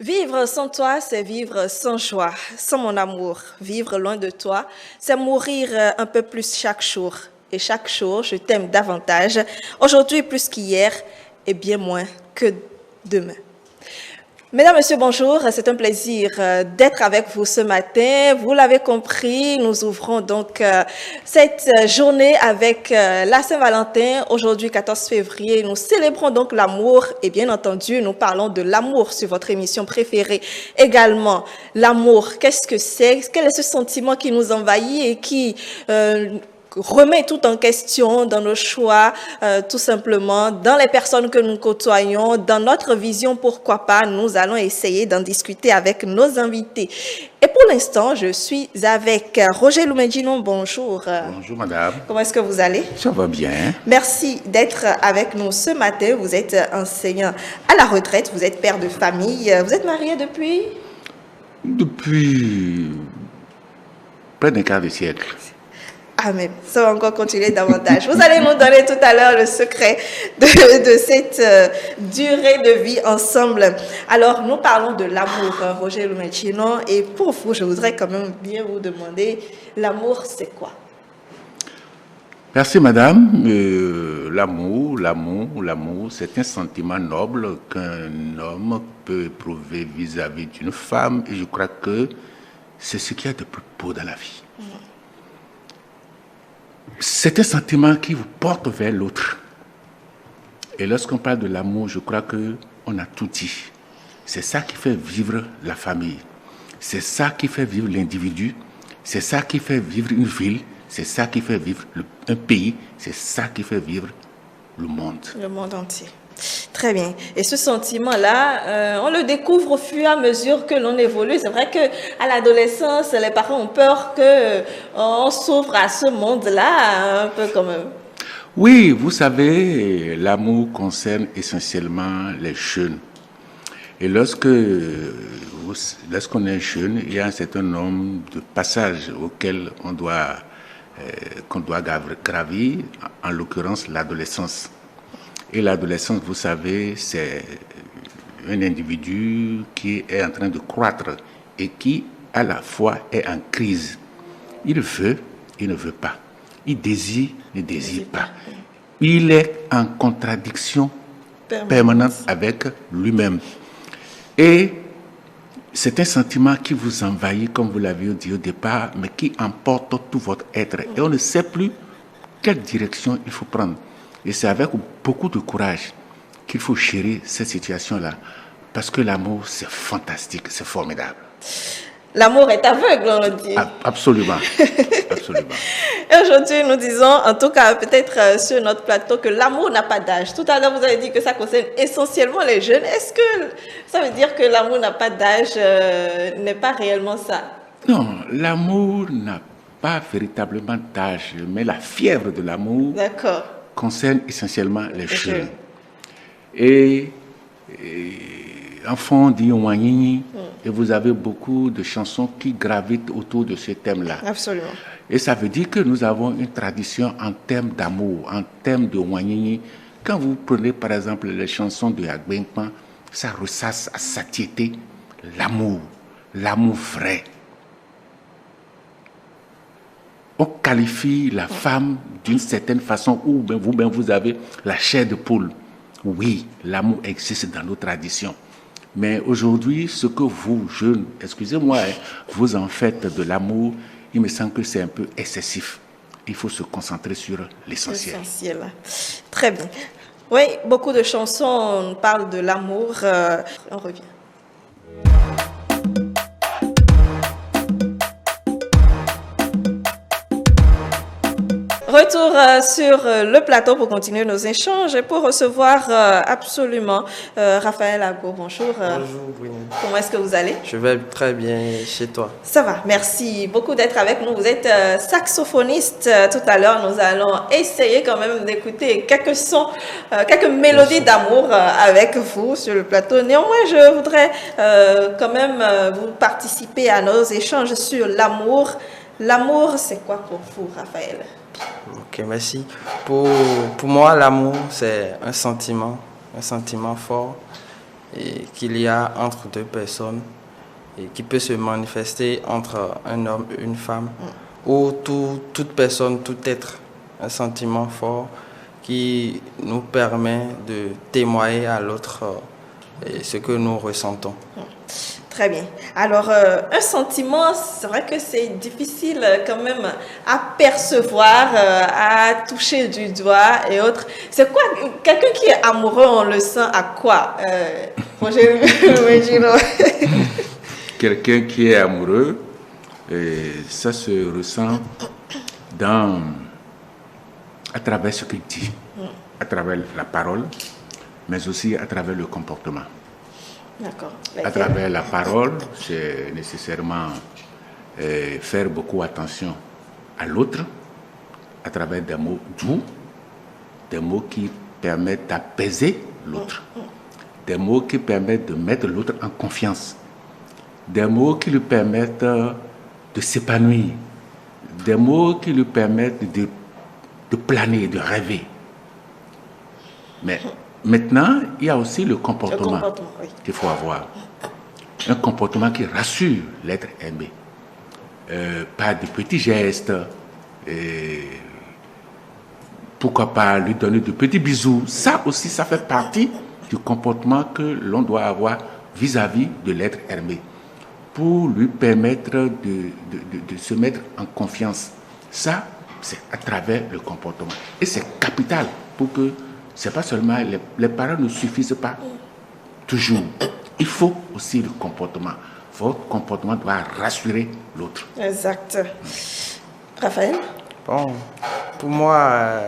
Vivre sans toi, c'est vivre sans joie, sans mon amour. Vivre loin de toi, c'est mourir un peu plus chaque jour. Et chaque jour, je t'aime davantage, aujourd'hui plus qu'hier et bien moins que demain. Mesdames, Messieurs, bonjour. C'est un plaisir d'être avec vous ce matin. Vous l'avez compris, nous ouvrons donc cette journée avec la Saint-Valentin. Aujourd'hui, 14 février, nous célébrons donc l'amour et bien entendu, nous parlons de l'amour sur votre émission préférée. Également, l'amour, qu'est-ce que c'est? Quel est ce sentiment qui nous envahit et qui remet tout en question dans nos choix, tout simplement, dans les personnes que nous côtoyons, dans notre vision, pourquoi pas, nous allons essayer d'en discuter avec nos invités. Et pour l'instant, je suis avec Roger Loumedjinon, bonjour. Bonjour madame. Comment est-ce que vous allez? Ça va bien. Merci d'être avec nous ce matin. Vous êtes enseignant à la retraite, vous êtes père de famille, vous êtes marié depuis? Depuis près d'un quart de siècle. Ah, mais ça va encore continuer davantage. Vous allez nous donner tout à l'heure le secret de cette durée de vie ensemble. Alors, nous parlons de l'amour, Roger Loumedjinon. Et pour vous, je voudrais quand même bien vous demander, l'amour, c'est quoi? Merci madame. L'amour, c'est un sentiment noble qu'un homme peut éprouver vis-à-vis d'une femme. Et je crois que c'est ce qu'il y a de plus beau dans la vie. C'est un sentiment qui vous porte vers l'autre. Et lorsqu'on parle de l'amour, je crois qu'on a tout dit. C'est ça qui fait vivre la famille. C'est ça qui fait vivre l'individu. C'est ça qui fait vivre une ville. C'est ça qui fait vivre un pays. C'est ça qui fait vivre le monde. Le monde entier. Très bien. Et ce sentiment-là, on le découvre au fur et à mesure que l'on évolue. C'est vrai qu'à l'adolescence, les parents ont peur qu'on s'ouvre à ce monde-là, un peu quand même. Oui, vous savez, l'amour concerne essentiellement les jeunes. Et lorsqu'on est jeune, il y a un certain nombre de passages auxquels qu'on doit gravir, en l'occurrence l'adolescence. Et l'adolescence, vous savez, c'est un individu qui est en train de croître et qui, à la fois, est en crise. Il veut, il ne veut pas. Il désire, ne désire pas. Il est en contradiction permanente avec lui-même. Et c'est un sentiment qui vous envahit, comme vous l'avez dit au départ, mais qui emporte tout votre être. Et on ne sait plus quelle direction il faut prendre. Et c'est avec beaucoup de courage qu'il faut gérer cette situation-là. Parce que l'amour, c'est fantastique, c'est formidable. L'amour est aveugle, on le dit. Absolument. Absolument. Et aujourd'hui, nous disons, en tout cas, peut-être sur notre plateau, que l'amour n'a pas d'âge. Tout à l'heure, vous avez dit que ça concerne essentiellement les jeunes. Est-ce que ça veut dire que l'amour n'a pas d'âge n'est pas réellement ça? Non, l'amour n'a pas véritablement d'âge, mais la fièvre de l'amour concerne essentiellement les jeunes. Et enfant dit Ouanini, et vous avez beaucoup de chansons qui gravitent autour de ce thème-là. Absolument. Et ça veut dire que nous avons une tradition en termes d'amour, en termes de Ouanini. Quand vous prenez par exemple les chansons de Agbenkpan, ça ressasse à satiété l'amour vrai. On qualifie la femme d'une certaine façon où vous-même vous avez la chair de poule. Oui, l'amour existe dans nos traditions. Mais aujourd'hui, ce que vous, jeunes, excusez-moi, vous en faites de l'amour, il me semble que c'est un peu excessif. Il faut se concentrer sur l'essentiel. Très bien. Oui, beaucoup de chansons parlent de l'amour. On revient. Retour sur le plateau pour continuer nos échanges et pour recevoir absolument Raphaël Ago. Bonjour. Bonjour, Bruni. Comment est-ce que vous allez? Je vais très bien chez toi. Ça va, merci beaucoup d'être avec nous. Vous êtes saxophoniste. Tout à l'heure, nous allons essayer quand même d'écouter quelques sons, quelques mélodies d'amour avec vous sur le plateau. Néanmoins, je voudrais quand même vous participer à nos échanges sur l'amour. L'amour, c'est quoi pour vous, Raphaël? Ok, merci. Pour moi, l'amour, c'est un sentiment fort. et qu'il y a entre deux personnes et qui peut se manifester entre un homme et une femme, ou toute personne, tout être, un sentiment fort qui nous permet de témoigner à l'autre ce que nous ressentons. Très bien. Alors, un sentiment, c'est vrai que c'est difficile quand même à percevoir, à toucher du doigt et autres. C'est quoi, quelqu'un qui est amoureux, on le sent à quoi, Roger Gino? Quelqu'un qui est amoureux, ça se ressent à travers ce qu'il dit, à travers la parole, mais aussi à travers le comportement. D'accord. À travers la parole, c'est nécessairement faire beaucoup attention à l'autre, à travers des mots doux, des mots qui permettent d'apaiser l'autre, des mots qui permettent de mettre l'autre en confiance, des mots qui lui permettent de s'épanouir, des mots qui lui permettent de planer, de rêver. Mais maintenant, il y a aussi le comportement oui, qu'il faut avoir. Un comportement qui rassure l'être aimé. Pas de petits gestes. Pourquoi pas lui donner de petits bisous. Ça aussi, ça fait partie du comportement que l'on doit avoir vis-à-vis de l'être aimé, pour lui permettre de se mettre en confiance. Ça, c'est à travers le comportement. Et c'est capital pour que, c'est pas seulement, les paroles ne suffisent pas toujours. Il faut aussi le comportement. Votre comportement doit rassurer l'autre. exact. Raphaël? Bon, pour moi,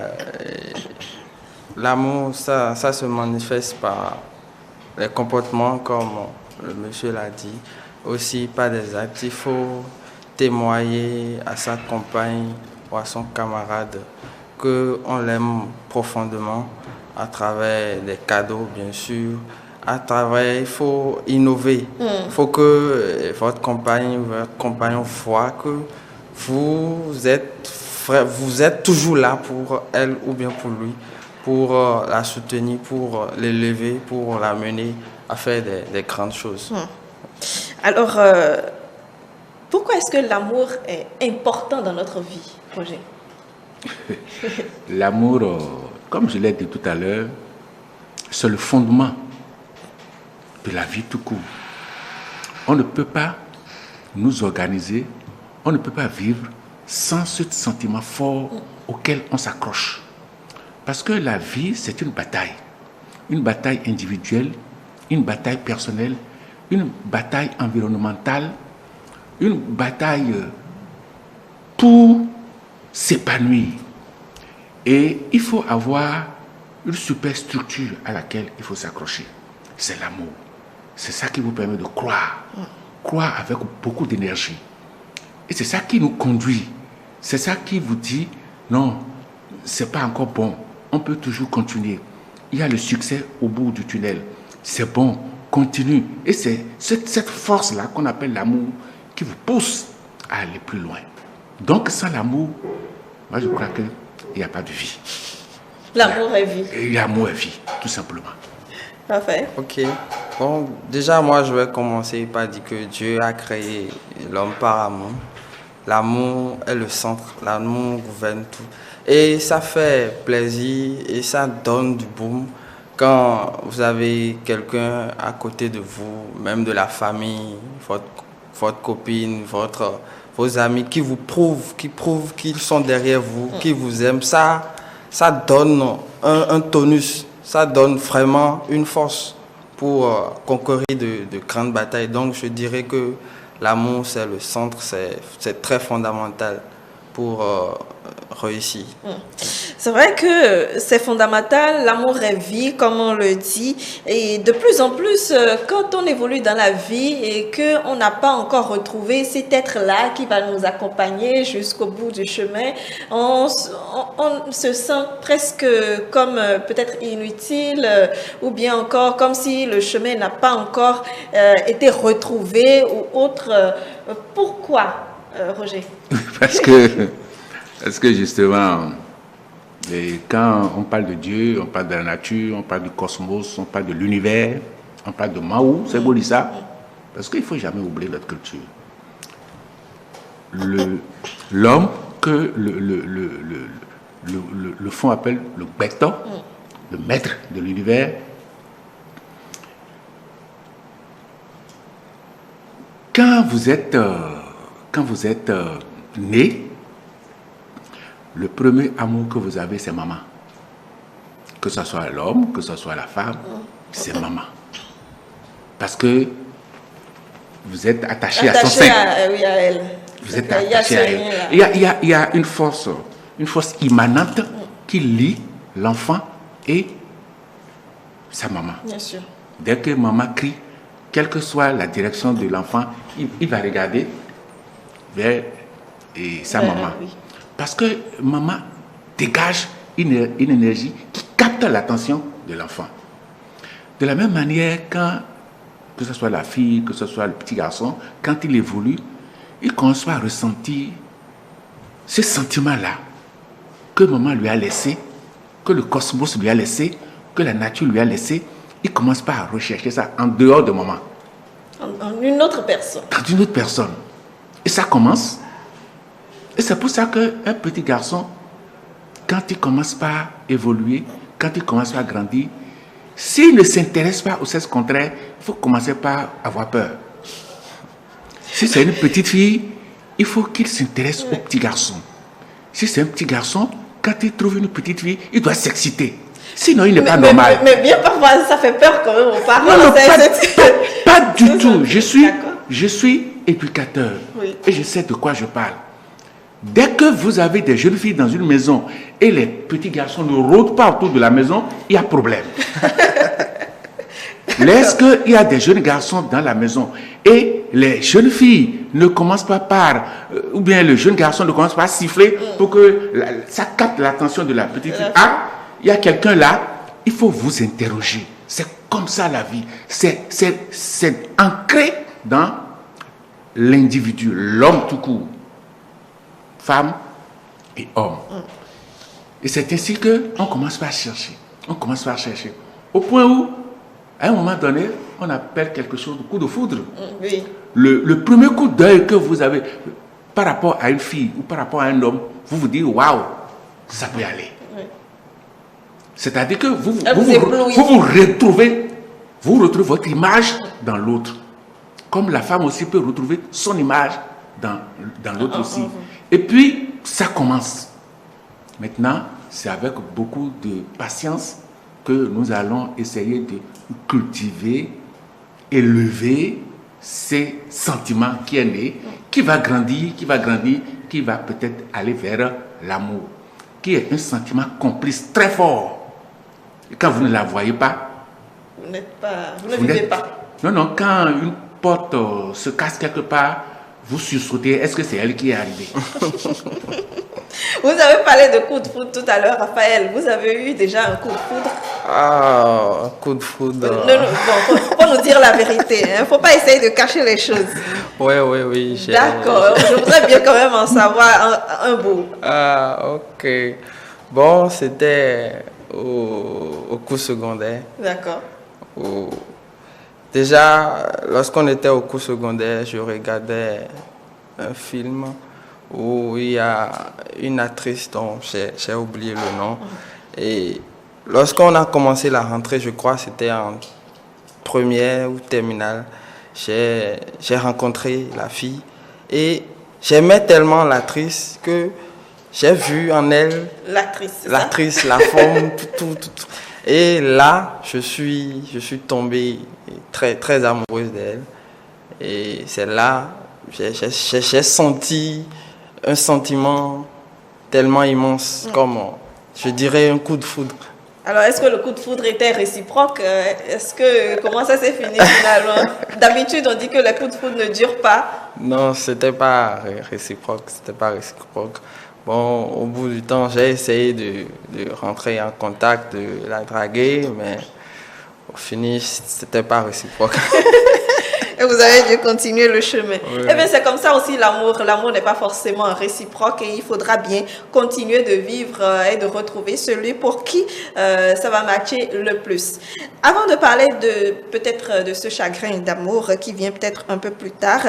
l'amour, ça se manifeste par les comportements, comme le monsieur l'a dit, aussi par des actes. Il faut témoigner à sa compagne ou à son camarade qu'on l'aime profondément à travers des cadeaux, bien sûr. Il faut innover. Il faut que votre compagne, votre compagnon voit que vous êtes toujours là pour elle ou bien pour lui, pour la soutenir, pour l'élever, pour la mener à faire des grandes choses. Alors, pourquoi est-ce que l'amour est important dans notre vie, Roger? L'amour, comme je l'ai dit tout à l'heure, c'est le fondement de la vie tout court. On ne peut pas nous organiser, on ne peut pas vivre sans ce sentiment fort auquel on s'accroche. Parce que la vie, c'est une bataille individuelle, une bataille personnelle, une bataille environnementale, une bataille pour s'épanouir. Et il faut avoir une super structure à laquelle il faut s'accrocher. C'est l'amour. C'est ça qui vous permet de croire. Croire avec beaucoup d'énergie. Et c'est ça qui nous conduit. C'est ça qui vous dit, non, c'est pas encore bon. On peut toujours continuer. Il y a le succès au bout du tunnel. C'est bon, continue. Et c'est cette force-là qu'on appelle l'amour qui vous pousse à aller plus loin. Donc sans l'amour, moi je crois qu'il n'y a pas de vie. L'amour est vie. Et l'amour est vie, tout simplement. Parfait. Ok. Bon, déjà, moi, je vais commencer par dire que Dieu a créé l'homme par amour. L'amour est le centre. L'amour gouverne tout. Et ça fait plaisir et ça donne du boom quand vous avez quelqu'un à côté de vous, même de la famille, votre copine, vos amis, qui vous prouvent, qu'ils sont derrière vous, qui vous aiment. Ça donne un tonus. Ça donne vraiment une force pour conquérir de grandes batailles. Donc je dirais que l'amour, c'est le centre, c'est très fondamental pour réussir. C'est vrai que c'est fondamental, l'amour est vie, comme on le dit, et de plus en plus, quand on évolue dans la vie et qu'on n'a pas encore retrouvé cet être-là qui va nous accompagner jusqu'au bout du chemin, on se sent presque comme peut-être inutile ou bien encore comme si le chemin n'a pas encore été retrouvé ou autre. Pourquoi, Roger? Parce que justement, quand on parle de Dieu, on parle de la nature, on parle du cosmos, on parle de l'univers, On parle de Maou, c'est Bolissa. Parce qu'il ne faut jamais oublier notre culture. L'homme que le fond appelle le Beto, le maître de l'univers, quand vous êtes né, le premier amour que vous avez, c'est maman. Que ce soit l'homme, que ce soit la femme, c'est maman. Parce que vous êtes attaché à son sein. Oui, à elle. Vous êtes attaché à elle. Il y a une force immanente qui lie l'enfant et sa maman. Bien sûr. Dès que maman crie, quelle que soit la direction de l'enfant, il va regarder vers sa maman. Oui. Parce que maman dégage une énergie qui capte l'attention de l'enfant. De la même manière, que ce soit la fille, que ce soit le petit garçon, quand il évolue, il commence à ressentir ce sentiment-là que maman lui a laissé, que le cosmos lui a laissé, que la nature lui a laissé. Il commence pas à rechercher ça en dehors de maman. En une autre personne. Dans une autre personne. Et ça commence. Et c'est pour ça qu'un petit garçon, quand il commence pas à évoluer, quand il commence pas à grandir, s'il ne s'intéresse pas au sexe contraire, il faut commencer par avoir peur. Si c'est une petite fille, il faut qu'il s'intéresse au petit garçon. Si c'est un petit garçon, quand il trouve une petite fille, il doit s'exciter. Sinon, il n'est pas normal. Mais bien parfois, ça fait peur quand même aux parents. Non, pas du tout. Je suis éducateur. Oui. Et je sais de quoi je parle. Dès que vous avez des jeunes filles dans une maison et les petits garçons ne rôdent pas autour de la maison, il y a problème. Lorsqu'il y a des jeunes garçons dans la maison et les jeunes filles ne commencent pas ou bien le jeune garçon ne commence pas à siffler pour que ça capte l'attention de la petite fille. Ah, il y a quelqu'un là, il faut vous interroger. C'est comme ça la vie. C'est ancré dans l'individu, l'homme tout court. Femme et homme. Et c'est ainsi qu'on commence par chercher. On commence par chercher. Au point où, à un moment donné, on appelle quelque chose de coup de foudre. Oui. Le premier coup d'œil que vous avez par rapport à une fille ou par rapport à un homme, vous vous dites, waouh, ça peut aller. Oui. C'est-à-dire que vous retrouvez votre image dans l'autre. Comme la femme aussi peut retrouver son image dans l'autre aussi. Et puis, ça commence. Maintenant, c'est avec beaucoup de patience que nous allons essayer de cultiver, élever ces sentiments qui est né, qui va grandir, qui va peut-être aller vers l'amour, qui est un sentiment complice très fort. Et quand vous ne la voyez pas, vous ne vivez pas. Non, quand une porte se casse quelque part, vous sursautez, est-ce que c'est elle qui est arrivée? Vous avez parlé de coup de foudre tout à l'heure, Raphaël. Vous avez eu déjà un coup de foudre? Ah, un coup de foudre. Non, faut nous dire la vérité. Il ne faut pas essayer de cacher les choses. Oui. D'accord. Je voudrais bien quand même en savoir un bout. Ah, ok. Bon, c'était au cours secondaire. D'accord. Déjà, lorsqu'on était au cours secondaire, je regardais un film où il y a une actrice dont j'ai oublié le nom. Et lorsqu'on a commencé la rentrée, je crois que c'était en première ou terminale, j'ai rencontré la fille et j'aimais tellement l'actrice que j'ai vu en elle l'actrice, la forme, tout. Et là, je suis tombé très, très amoureuse d'elle. Et c'est là, j'ai senti un sentiment tellement immense, comme, je dirais, un coup de foudre. Alors, est-ce que le coup de foudre était réciproque? Comment ça s'est fini finalement? D'habitude, on dit que les coups de foudre ne durent pas. Non, c'était pas réciproque. Bon, au bout du temps, j'ai essayé de rentrer en contact, de la draguer, mais au finish, c'était pas réciproque. Et vous avez dû continuer le chemin. Oui. Eh bien, c'est comme ça aussi l'amour. L'amour n'est pas forcément réciproque et il faudra bien continuer de vivre et de retrouver celui pour qui ça va matcher le plus. Avant de parler peut-être de ce chagrin d'amour qui vient peut-être un peu plus tard,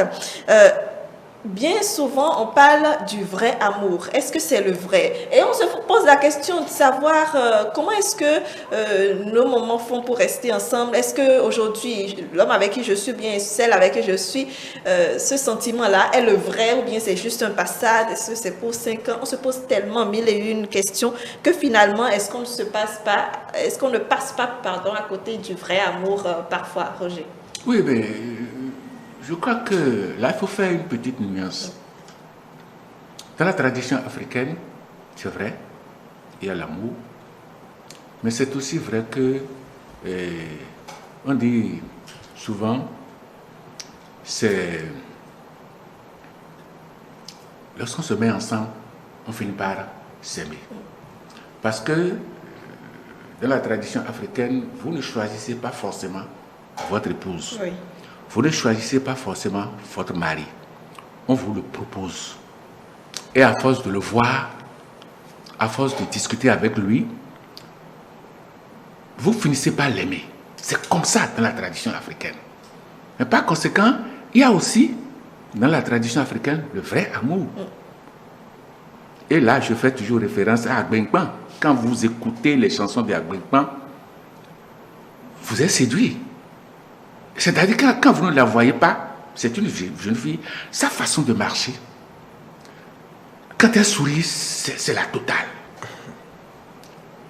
bien souvent, on parle du vrai amour. Est-ce que c'est le vrai? Et on se pose la question de savoir comment est-ce que nos moments font pour rester ensemble. Est-ce qu'aujourd'hui, l'homme avec qui je suis, bien celle avec qui je suis, ce sentiment-là est le vrai ou bien c'est juste un passage? Est-ce que c'est pour 5 ans? On se pose tellement mille et une questions que finalement, est-ce qu'on ne passe pas, pardon, à côté du vrai amour parfois, Roger? Oui, mais je crois que là, il faut faire une petite nuance. Dans la tradition africaine, c'est vrai, il y a l'amour, mais c'est aussi vrai que, on dit souvent, c'est lorsqu'on se met ensemble, on finit par s'aimer. Parce que dans la tradition africaine, vous ne choisissez pas forcément votre épouse. Oui. Vous ne choisissez pas forcément votre mari. On vous le propose. Et à force de le voir, à force de discuter avec lui, vous finissez par l'aimer. C'est comme ça dans la tradition africaine. Mais par conséquent, il y a aussi dans la tradition africaine le vrai amour. Et là, je fais toujours référence à Agbenkpan. Quand vous écoutez les chansons d'Agbenkpan, vous êtes séduit. C'est-à-dire que quand vous ne la voyez pas, c'est une jeune fille, sa façon de marcher, quand elle sourit, c'est la totale.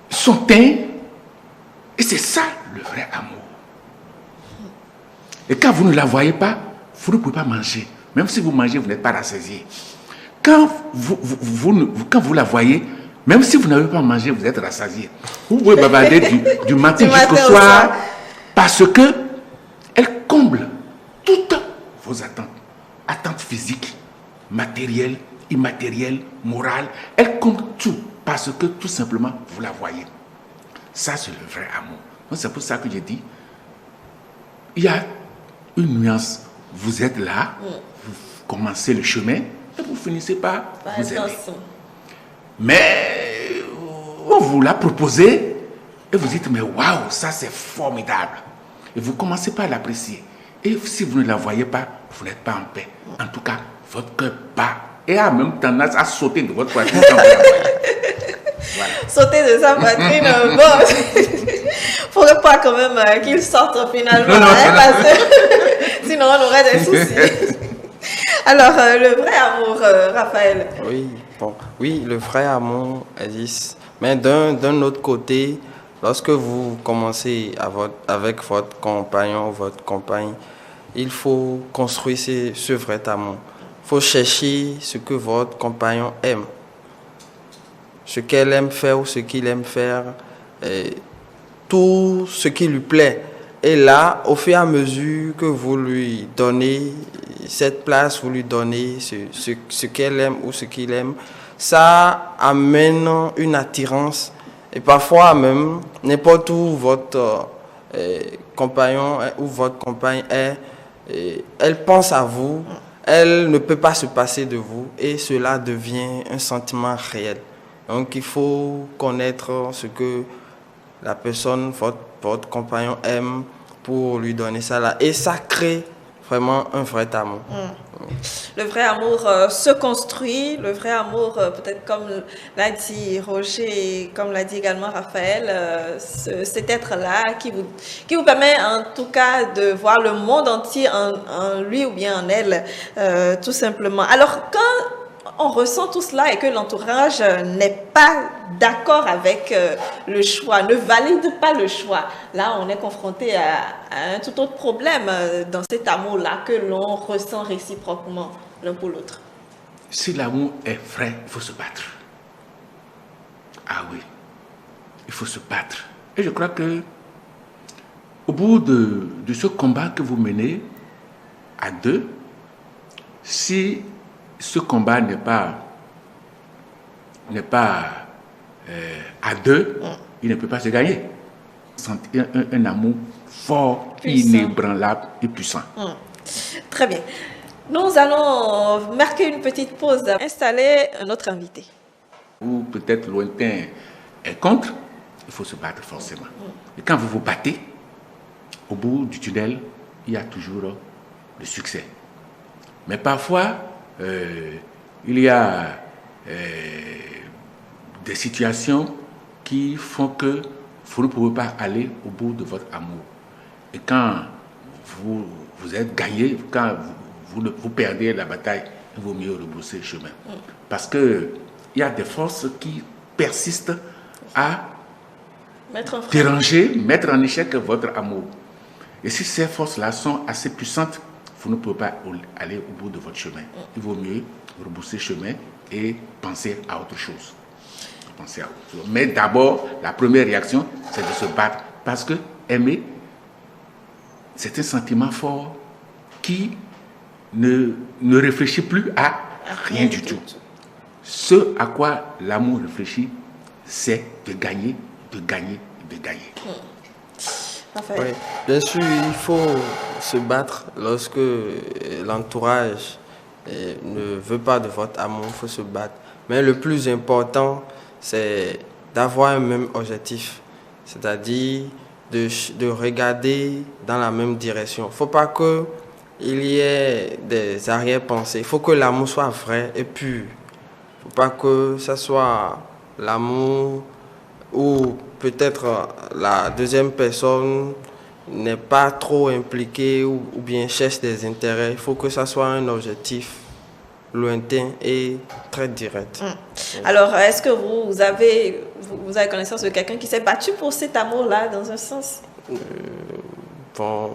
Son teint, et c'est ça le vrai amour. Et quand vous ne la voyez pas, vous ne pouvez pas manger. Même si vous mangez, vous n'êtes pas rassasié. Quand vous la voyez, même si vous n'avez pas mangé, vous êtes rassasié. Vous pouvez bavarder du matin jusqu'au soir, parce que elle comble toutes vos attentes. Attentes physiques, matérielles, immatérielles, morales. Elle comble tout parce que tout simplement vous la voyez. Ça, c'est le vrai amour. Donc, c'est pour ça que j'ai dit, il y a une nuance. Vous êtes là, vous commencez le chemin et vous finissez par vous aimer. Mais on vous l'a proposé et vous dites, mais waouh, ça c'est formidable. Et vous commencez par l'apprécier. Et si vous ne la voyez pas, vous n'êtes pas en paix. En tout cas, votre cœur bat et a même tendance à sauter de votre poitrine quand vous la voyez. Voilà. Sauter de sa poitrine, bon, faudrait pas quand même qu'il sorte finalement, parce que sinon on aurait des soucis. Alors, le vrai amour, Raphaël. Oui, bon, oui, le vrai amour existe. Mais d'un autre côté, lorsque vous commencez avec votre compagnon ou votre compagne, il faut construire ce vrai amour. Il faut chercher ce que votre compagnon aime. Ce qu'elle aime faire ou ce qu'il aime faire, tout ce qui lui plaît. Et là, au fur et à mesure que vous lui donnez cette place, vous lui donnez ce qu'elle aime ou ce qu'il aime, ça amène une attirance. Et parfois même, n'importe où votre compagnon ou votre compagne est, elle pense à vous, elle ne peut pas se passer de vous et cela devient un sentiment réel. Donc il faut connaître ce que la personne, votre compagnon aime pour lui donner ça là. Et ça crée vraiment un vrai amour. Le vrai amour se construit, le vrai amour, peut-être comme l'a dit Roger et comme l'a dit également Raphaël, cet être-là qui vous permet en tout cas de voir le monde entier en lui ou bien en elle, tout simplement. Alors quand on ressent tout cela et que l'entourage n'est pas d'accord avec le choix, ne valide pas le choix, là on est confronté à un tout autre problème dans cet amour-là que l'on ressent réciproquement l'un pour l'autre. Si l'amour est vrai, il faut se battre. Ah oui, il faut se battre. Et je crois que au bout de ce combat que vous menez à deux, si ce combat n'est pas à deux, il ne peut pas se gagner. Sentir un amour fort, puissant, inébranlable et puissant. Très bien. Nous allons marquer une petite pause, installer notre invité. Ou peut-être lointain est contre, il faut se battre forcément. Et quand vous vous battez, au bout du tunnel, il y a toujours le succès. Mais parfois, il y a des situations qui font que vous ne pouvez pas aller au bout de votre amour. Et quand vous êtes gagné, quand vous perdez la bataille, il vaut mieux rebrousser le chemin. Parce qu'il y a des forces qui persistent à déranger, mettre en échec votre amour. Et si ces forces-là sont assez puissantes, vous ne pouvez pas aller au bout de votre chemin. Il vaut mieux rebrousser le chemin et penser à autre chose. Mais d'abord, la première réaction, c'est de se battre. Parce que aimer, c'est un sentiment fort qui ne réfléchit plus à rien du tout. Ce à quoi l'amour réfléchit, c'est de gagner, de gagner, de gagner. Oui, bien sûr, il faut se battre lorsque l'entourage ne veut pas de votre amour, il faut se battre. Mais le plus important, c'est d'avoir un même objectif, c'est-à-dire de regarder dans la même direction. Il ne faut pas qu'il y ait des arrière-pensées. Il faut que l'amour soit vrai et pur. Il ne faut pas que ce soit l'amour où peut-être la deuxième personne n'est pas trop impliquée ou bien cherche des intérêts. Il faut que ça soit un objectif lointain et très direct. Alors, est-ce que vous avez connaissance de quelqu'un qui s'est battu pour cet amour-là, dans un sens? Bon,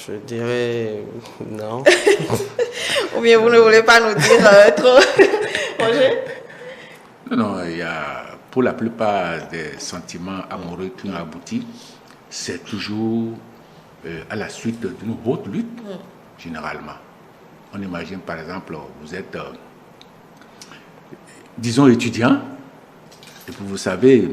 je dirais non. Ou bien vous ne voulez pas nous dire trop, Roger? Non, il y a, pour la plupart des sentiments amoureux qui ont abouti, c'est toujours à la suite d'une haute lutte, généralement. On imagine par exemple, vous êtes, disons, étudiant, et puis vous savez,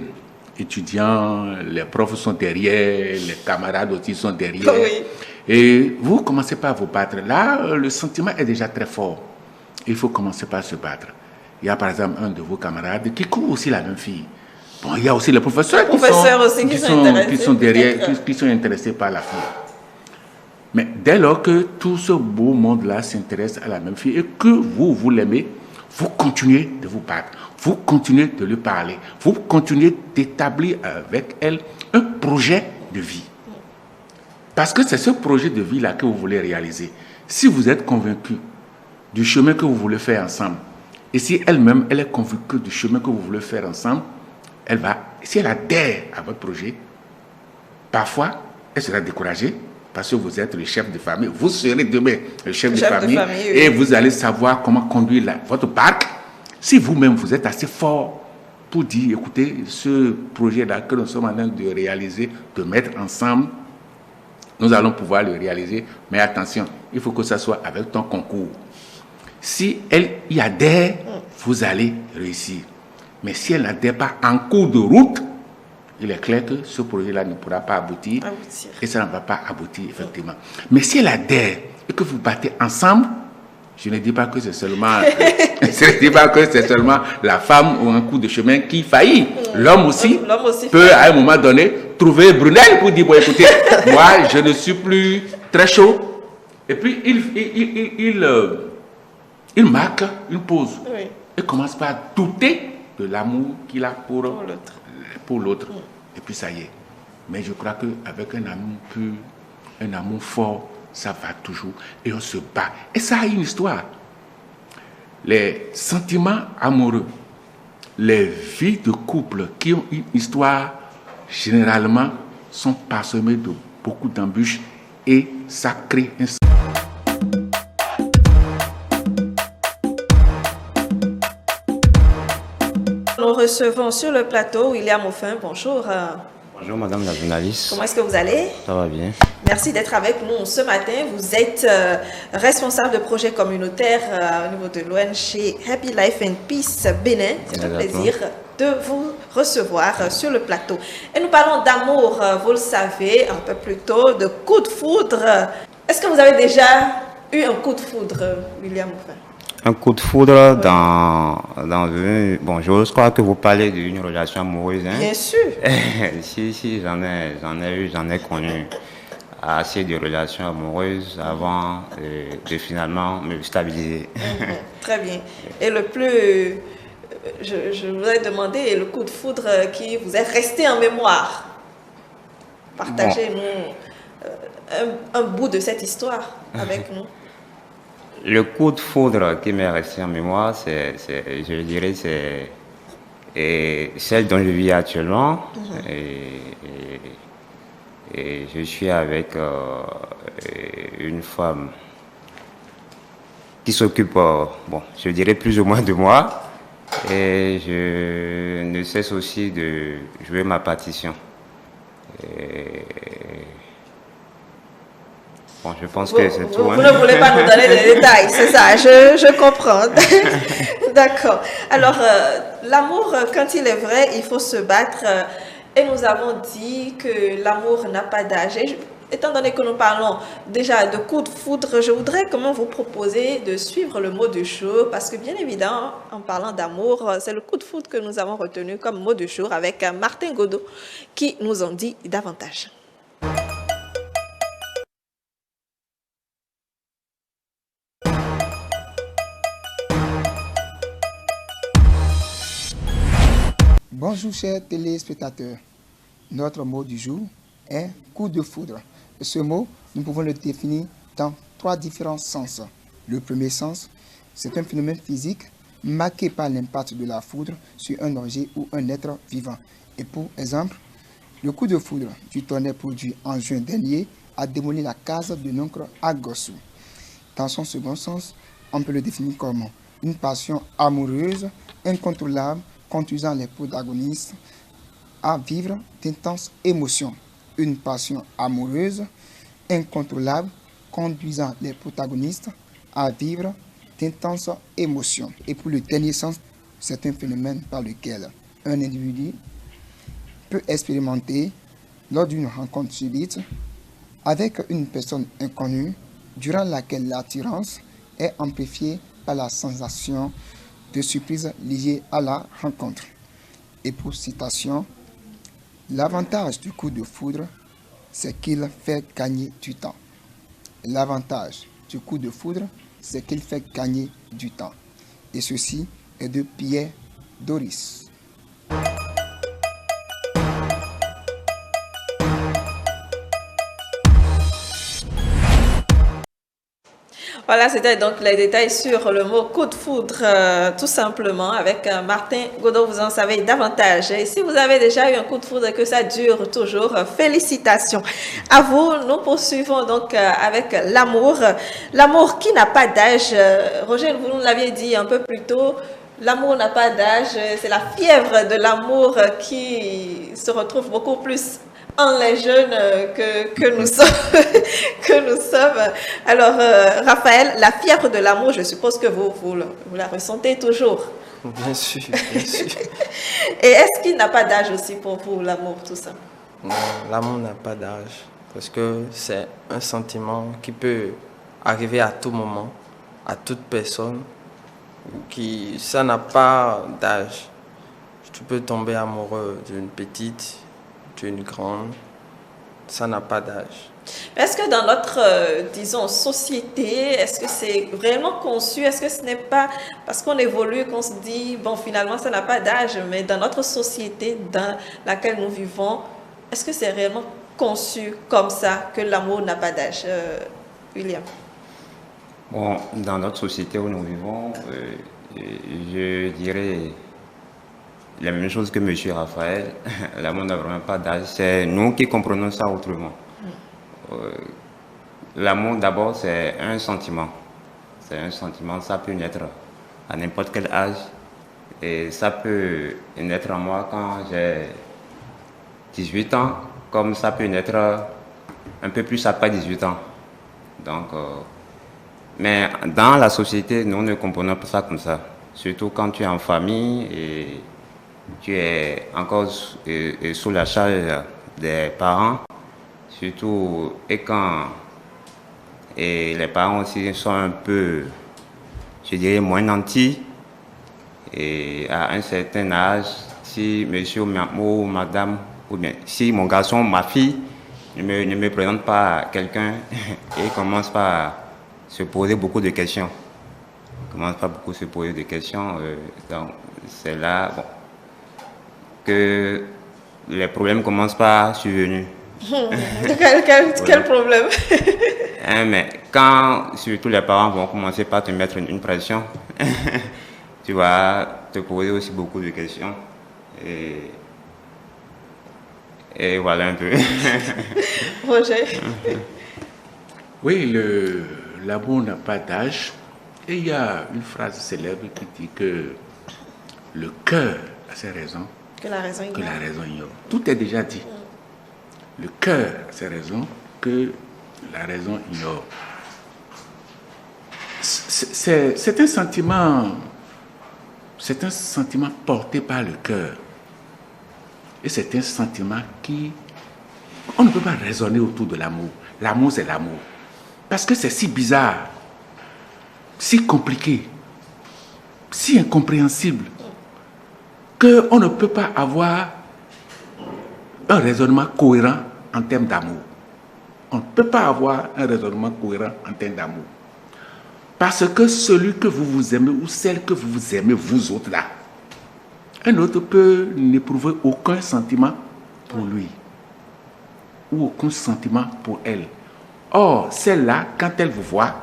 étudiants, les profs sont derrière, les camarades aussi sont derrière, Oui. et vous commencez par vous battre. Là, le sentiment est déjà très fort. Il faut commencer par se battre. Il y a par exemple un de vos camarades qui court aussi la même fille. Bon, il y a aussi les professeurs qui sont derrière, qui sont intéressés par la fille. Mais dès lors que tout ce beau monde-là s'intéresse à la même fille et que vous l'aimez, vous continuez de vous battre, vous continuez de lui parler, vous continuez d'établir avec elle un projet de vie. Parce que c'est ce projet de vie-là que vous voulez réaliser. Si vous êtes convaincu du chemin que vous voulez faire ensemble, et si elle-même, elle est convaincue du chemin que vous voulez faire ensemble, si elle adhère à votre projet, parfois, elle sera découragée, parce que vous êtes le chef de famille, vous serez demain le chef de famille, oui. Et vous allez savoir comment conduire votre barque. Si vous-même, vous êtes assez fort pour dire, écoutez, ce projet-là que nous sommes en train de réaliser, de mettre ensemble, nous allons pouvoir le réaliser, mais attention, il faut que ça soit avec ton concours. Si elle y adhère, vous allez réussir. Mais si elle n'adhère pas en cours de route, il est clair que ce projet-là ne pourra pas aboutir. Et ça ne va pas aboutir, effectivement. Mais si elle adhère et que vous battez ensemble, je ne dis pas que c'est seulement, la femme ou un coup de chemin qui faillit. L'homme aussi peut, à un moment donné, trouver Brunel pour dire, bon, écoutez, moi, je ne suis plus très chaud. Et puis, il marque une pause. Oui. Et commence par douter de l'amour qu'il a pour l'autre. Et puis ça y est. Mais je crois qu'avec un amour pur, un amour fort, ça va toujours. Et on se bat. Et ça a une histoire. Les sentiments amoureux, les vies de couple qui ont une histoire, généralement, sont parsemées de beaucoup d'embûches. Et ça crée un... Nous recevons sur le plateau William Offin. Bonjour. Bonjour Madame la journaliste. Comment est-ce que vous allez? Ça va bien. Merci d'être avec nous ce matin. Vous êtes responsable de projet communautaire au niveau de l'ONG Happy Life and Peace Bénin. C'est un plaisir de vous recevoir sur le plateau. Et nous parlons d'amour, vous le savez, un peu plus tôt, de coup de foudre. Est-ce que vous avez déjà eu un coup de foudre, William Oufin? Un coup de foudre dans une... Bon, je crois que vous parlez d'une relation amoureuse. Hein? Bien sûr. Si, j'en ai connu assez de relations amoureuses avant de finalement me stabiliser. Très bien. Et le plus... Je voudrais demander le coup de foudre qui vous est resté en mémoire. Partagez-nous un bout de cette histoire avec nous. Le coup de foudre qui m'est resté en mémoire, je dirais, c'est celle dont je vis actuellement. Et je suis avec une femme qui s'occupe, bon, je dirais plus ou moins de moi. Et je ne cesse aussi de jouer ma partition. Bon, je pense que c'est tout. Vous ne voulez pas nous donner des détails, c'est ça, je comprends. D'accord. Alors, l'amour, quand il est vrai, il faut se battre. Et nous avons dit que l'amour n'a pas d'âge. Étant donné que nous parlons déjà de coup de foudre, je voudrais quand même vous proposer de suivre le mot du jour parce que bien évidemment, en parlant d'amour, c'est le coup de foudre que nous avons retenu comme mot du jour avec Martin Godot qui nous en dit davantage. Bonjour chers téléspectateurs. Notre mot du jour est coup de foudre. Ce mot, nous pouvons le définir dans 3 différents sens. Le premier sens, c'est un phénomène physique marqué par l'impact de la foudre sur un objet ou un être vivant. Et pour exemple, le coup de foudre du tonnerre produit en juin dernier a démoli la case de l'oncle à Gossou. Dans son second sens, on peut le définir comme une passion amoureuse incontrôlable conduisant les protagonistes à vivre d'intenses émotions. Une passion amoureuse incontrôlable conduisant les protagonistes à vivre d'intenses émotions. Et pour le dernier sens, c'est un phénomène par lequel un individu peut expérimenter lors d'une rencontre subite avec une personne inconnue durant laquelle l'attirance est amplifiée par la sensation de surprise liée à la rencontre. Et pour citation, l'avantage du coup de foudre, c'est qu'il fait gagner du temps. L'avantage du coup de foudre, c'est qu'il fait gagner du temps. Et ceci est de Pierre Doris. Voilà, c'était donc les détails sur le mot coup de foudre, tout simplement, avec Martin Godot, vous en savez davantage. Et si vous avez déjà eu un coup de foudre et que ça dure toujours, félicitations à vous. Nous poursuivons donc avec l'amour. L'amour qui n'a pas d'âge. Roger, vous nous l'aviez dit un peu plus tôt, l'amour n'a pas d'âge. C'est la fièvre de l'amour qui se retrouve beaucoup plus en les jeunes que nous sommes. que nous sommes. Alors, Raphaël, la fièvre de l'amour, je suppose que vous la ressentez toujours. Bien sûr, bien sûr. Et est-ce qu'il n'a pas d'âge aussi pour vous, l'amour, tout ça? Non, l'amour n'a pas d'âge parce que c'est un sentiment qui peut arriver à tout moment, à toute personne. Ça n'a pas d'âge. Tu peux tomber amoureux d'une petite, d'une grande, ça n'a pas d'âge. Est-ce que dans notre, disons, société, est-ce que c'est vraiment conçu? Est-ce que ce n'est pas parce qu'on évolue qu'on se dit, bon, finalement, ça n'a pas d'âge, mais dans notre société dans laquelle nous vivons, est-ce que c'est réellement conçu comme ça, que l'amour n'a pas d'âge, William? Bon, dans notre société où nous vivons, je dirais la même chose que M. Raphaël. L'amour n'a vraiment pas d'âge. C'est nous qui comprenons ça autrement. L'amour, d'abord, c'est un sentiment. C'est un sentiment, ça peut naître à n'importe quel âge. Et ça peut naître en moi quand j'ai 18 ans, comme ça peut naître un peu plus après 18 ans. Donc, mais dans la société, nous ne comprenons pas ça comme ça. Surtout quand tu es en famille et tu es encore sous la charge des parents. Surtout, et quand Et les parents aussi sont un peu, je dirais, moins nantis. Et à un certain âge, si monsieur ou madame, ou bien si mon garçon ou ma fille ne me présente pas à quelqu'un et commence par se poser beaucoup de questions. Donc c'est là que les problèmes commencent par survenir. Quel problème? Mais quand surtout les parents vont commencer par te mettre une pression, tu vas te poser aussi beaucoup de questions. Et voilà un peu. Roger? Oui, l'amour n'a pas d'âge. Et il y a une phrase célèbre qui dit que le cœur a ses raisons Que la raison ignore. Tout est déjà dit. Le cœur a ses raisons que la raison ignore. C'est un sentiment porté par le cœur. Et c'est un sentiment on ne peut pas raisonner autour de l'amour. L'amour, c'est l'amour. Parce que c'est si bizarre, si compliqué, si incompréhensible, qu'on ne peut pas avoir un raisonnement cohérent en termes d'amour. On ne peut pas avoir un raisonnement cohérent en termes d'amour. Parce que celui que vous aimez ou celle que vous aimez, vous autres là, un autre peut n'éprouver aucun sentiment pour lui ou aucun sentiment pour elle. Or, celle-là, quand elle vous voit,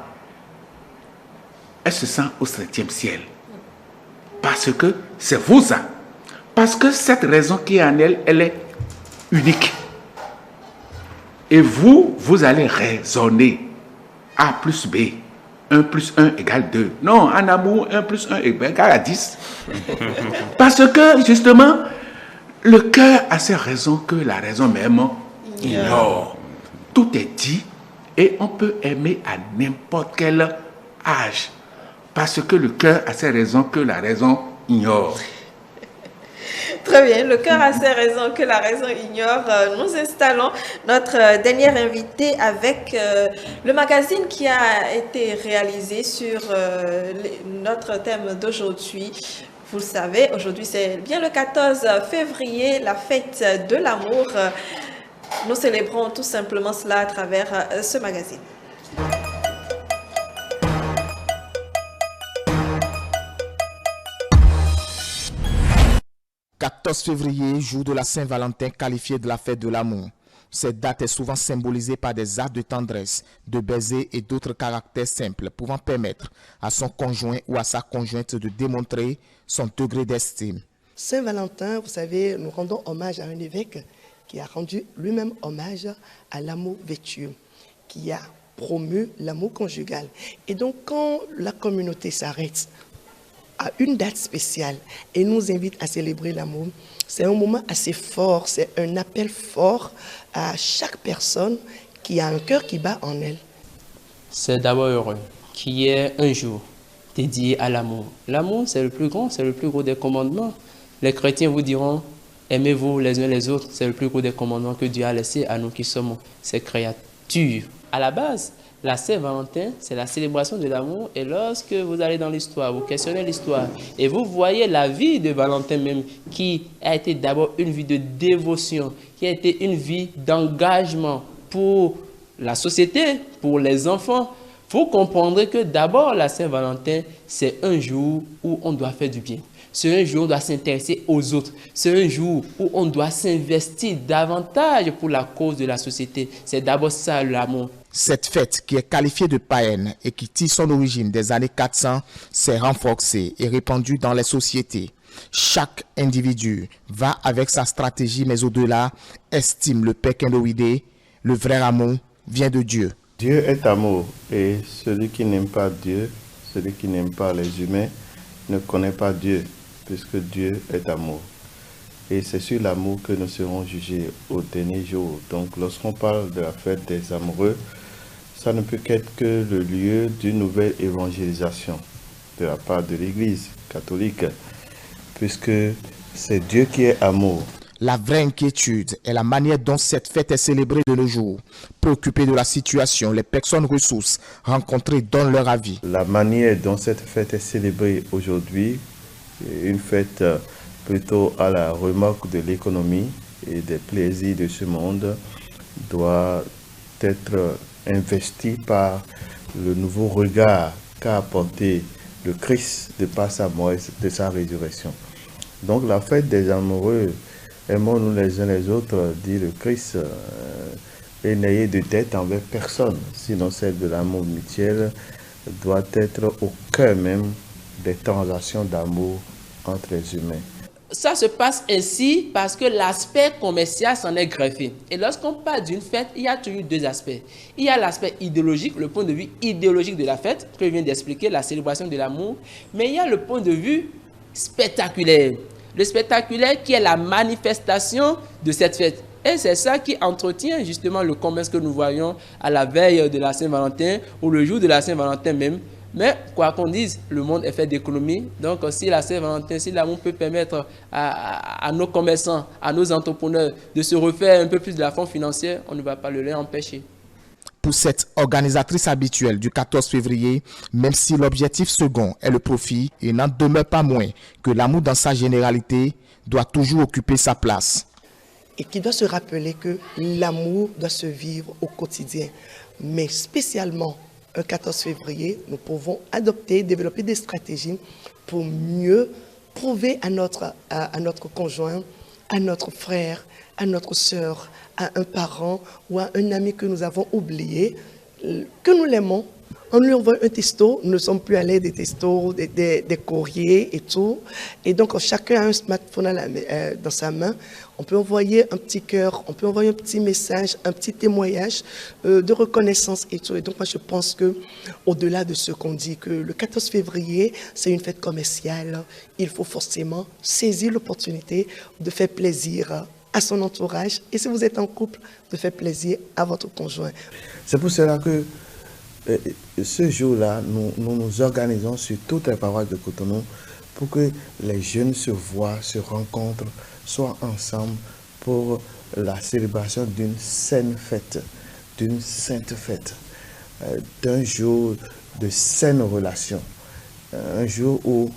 elle se sent au 7e ciel. Parce que c'est vous ça. Parce que cette raison qui est en elle, elle est unique. Et vous allez raisonner A plus B. 1 plus 1 égale 2. Non, en amour, 1 plus 1 égale à 10. Parce que, justement, le cœur a ses raisons que la raison même ignore. Tout est dit et on peut aimer à n'importe quel âge. Parce que le cœur a ses raisons que la raison ignore. Très bien, le cœur a ses raisons que la raison ignore. Nous installons notre dernier invité avec le magazine qui a été réalisé sur notre thème d'aujourd'hui. Vous le savez, aujourd'hui c'est bien le 14 février, la fête de l'amour. Nous célébrons tout simplement cela à travers ce magazine. 14 février, jour de la Saint-Valentin, qualifié de la fête de l'amour. Cette date est souvent symbolisée par des actes de tendresse, de baisers et d'autres caractères simples pouvant permettre à son conjoint ou à sa conjointe de démontrer son degré d'estime. Saint-Valentin, vous savez, nous rendons hommage à un évêque qui a rendu lui-même hommage à l'amour vertueux, qui a promu l'amour conjugal. Et donc, quand la communauté s'arrête à une date spéciale et nous invite à célébrer l'amour, c'est un moment assez fort, c'est un appel fort à chaque personne qui a un cœur qui bat en elle. C'est d'abord heureux qu'il y ait un jour dédié à l'amour. L'amour, c'est le plus grand, c'est le plus gros des commandements. Les chrétiens vous diront, aimez-vous les uns les autres, c'est le plus gros des commandements que Dieu a laissé à nous qui sommes ses créatures. À la base, la Saint-Valentin, c'est la célébration de l'amour. Et lorsque vous allez dans l'histoire, vous questionnez l'histoire, et vous voyez la vie de Valentin même, qui a été d'abord une vie de dévotion, qui a été une vie d'engagement pour la société, pour les enfants, vous comprendrez que d'abord la Saint-Valentin, c'est un jour où on doit faire du bien. C'est un jour où on doit s'intéresser aux autres. C'est un jour où on doit s'investir davantage pour la cause de la société. C'est d'abord ça l'amour. Cette fête, qui est qualifiée de païenne et qui tire son origine des années 400, s'est renforcée et répandue dans les sociétés. Chaque individu va avec sa stratégie, mais au-delà, estime le Père Kendoïde, le vrai amour vient de Dieu. Dieu est amour et celui qui n'aime pas Dieu, celui qui n'aime pas les humains, ne connaît pas Dieu, puisque Dieu est amour. Et c'est sur l'amour que nous serons jugés au dernier jour. Donc lorsqu'on parle de la fête des amoureux, ça ne peut qu'être que le lieu d'une nouvelle évangélisation de la part de l'Église catholique, puisque c'est Dieu qui est amour. La vraie inquiétude est la manière dont cette fête est célébrée de nos jours. Préoccupés de la situation, les personnes ressources rencontrées donnent leur avis. La manière dont cette fête est célébrée aujourd'hui, une fête plutôt à la remorque de l'économie et des plaisirs de ce monde, doit être investie par le nouveau regard qu'a apporté le Christ de par sa mort et de sa résurrection. Donc la fête des amoureux, aimons-nous les uns les autres, dit le Christ, et n'ayez de dette envers personne, sinon celle de l'amour mutuel doit être au cœur même des transactions d'amour entre les humains. Ça se passe ainsi parce que l'aspect commercial s'en est greffé. Et lorsqu'on parle d'une fête, il y a toujours deux aspects. Il y a l'aspect idéologique, le point de vue idéologique de la fête, que je viens d'expliquer, la célébration de l'amour. Mais il y a le point de vue spectaculaire. Le spectaculaire qui est la manifestation de cette fête. Et c'est ça qui entretient justement le commerce que nous voyons à la veille de la Saint-Valentin ou le jour de la Saint-Valentin même. Mais quoi qu'on dise, le monde est fait d'économie. Donc si la Saint-Valentin, si l'amour peut permettre à nos commerçants, à nos entrepreneurs de se refaire un peu plus de la forme financière, on ne va pas le leur empêcher. Pour cette organisatrice habituelle du 14 février, même si l'objectif second est le profit, il n'en demeure pas moins que l'amour dans sa généralité doit toujours occuper sa place. Et qui doit se rappeler que l'amour doit se vivre au quotidien. Mais spécialement, un 14 février, nous pouvons adopter, développer des stratégies pour mieux prouver à notre conjoint, à notre frère, à notre sœur, à un parent ou à un ami que nous avons oublié, que nous l'aimons. On lui envoie un texto, nous ne sommes plus à l'aide des textos, des courriers et tout. Et donc, chacun a un smartphone dans sa main. On peut envoyer un petit cœur, on peut envoyer un petit message, un petit témoignage de reconnaissance et tout. Et donc, moi, je pense qu'au-delà de ce qu'on dit, que le 14 février, c'est une fête commerciale, il faut forcément saisir l'opportunité de faire plaisir à son entourage. Et si vous êtes en couple, de faire plaisir à votre conjoint. C'est pour cela que ce jour-là, nous organisons sur toute la paroisse de Cotonou pour que les jeunes se voient, se rencontrent, soient ensemble pour la célébration d'une sainte fête, d'un jour de saine relation, un jour où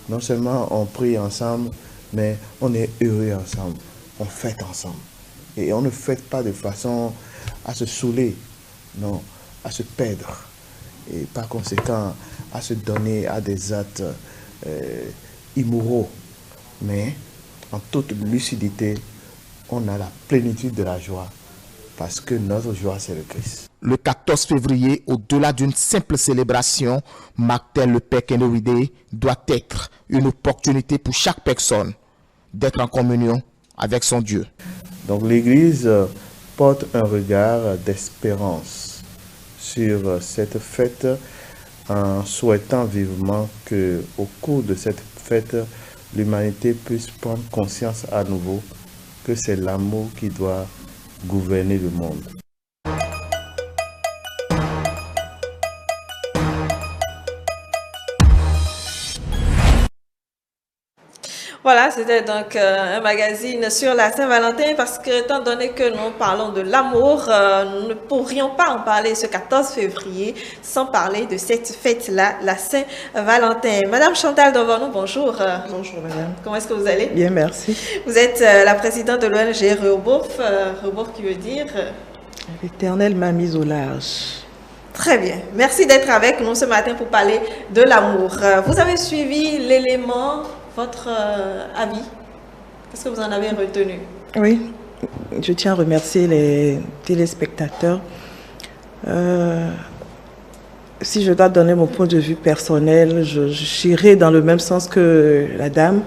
non seulement on prie ensemble, mais on est heureux ensemble, on fête ensemble. Et on ne fête pas de façon à se saouler, non, à se perdre et par conséquent à se donner à des actes immoraux, mais en toute lucidité, on a la plénitude de la joie parce que notre joie c'est le Christ. Le 14 février, au-delà d'une simple célébration, Martin Le Père Kenoide doit être une opportunité pour chaque personne d'être en communion avec son Dieu. Donc l'Église porte un regard d'espérance sur cette fête en souhaitant vivement qu'au cours de cette fête, l'humanité puisse prendre conscience à nouveau que c'est l'amour qui doit gouverner le monde. Voilà, c'était donc un magazine sur la Saint-Valentin parce que, étant donné que nous parlons de l'amour, nous ne pourrions pas en parler ce 14 février sans parler de cette fête-là, la Saint-Valentin. Madame Chantal Dovanou, bonjour. Bonjour, madame. Comment est-ce que vous allez? Bien, merci. Vous êtes la présidente de l'ONG Rehoboth. Rehoboth qui veut dire... L'Éternel m'a mise au large. Très bien. Merci d'être avec nous ce matin pour parler de l'amour. Vous avez suivi l'élément... Votre avis, qu'est-ce que vous en avez retenu? Oui, je tiens à remercier les téléspectateurs. Si je dois donner mon point de vue personnel, j'irai dans le même sens que la dame